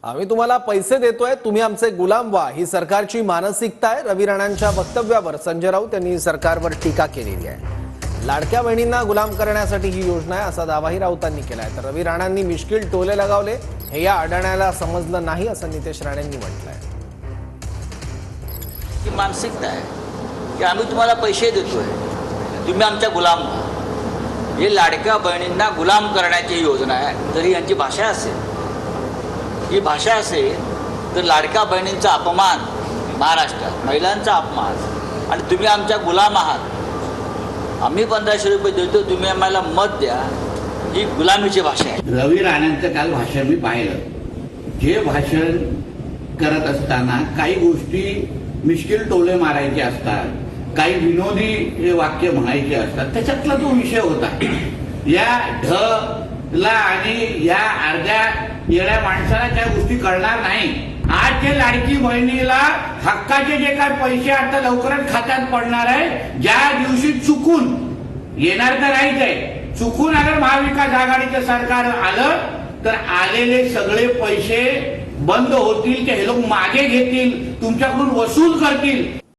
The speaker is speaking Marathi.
आम्ही तुम्हाला पैसे देतोय, तुम्ही आमचे गुलाम व्हा, ही सरकारची मानसिकता आहे। रवी राणांच्या वक्तव्यावर संजय राऊत यांनी सरकारवर टीका केलेली आहे। लाडक्या बहिणींना गुलाम करण्यासाठी ही योजना आहे असा दावाही राऊतांनी केलाय। तर रवी राणांनी मिश्किल टोले लगावले, हे या अडाण्याला समजलं नाही असं नितेश राणेंनी म्हटलंय। ही मानसिकता आहे की आम्ही तुम्हाला पैसे देतोय, तुम्ही आमच्या गुलाम व्हा। हे लाडक्या बहिणींना गुलाम करण्याची योजना आहे। जरी यांची भाषा असेल, ही भाषा असेल तर लाडक्या बहिणींचा अपमान महाराष्ट्रात, महिलांचा अपमान, आणि तुम्ही आमच्या गुलाम आहात, आम्ही 1500 रुपये देतो, तुम्ही आम्हाला मत द्या, ही गुलामीची भाषा आहे। रवी राणांचं काल भाषण मी पाहिलं। जे भाषण करत असताना काही गोष्टी मिश्किल टोले मारायचे असतात, काही विनोदी वाक्य म्हणायचे असतात, त्याच्यातला तो विषय होता। या ढला आणि या अर्ध्या येड्या माणसाला त्या गोष्टी कळणार नाही। आज जे लाडकी बहिणीला हक्काचे जे काय पैसे आता लवकरच खात्यात पडणार आहे, ज्या दिवशी चुकून येणार तर नाहीच आहे, चुकून अगर महाविकास आघाडीचं सरकार आलं तर आलेले सगळे पैसे बंद होतील, ते हे लोक मागे घेतील, तुमच्याकडून वसूल करतील।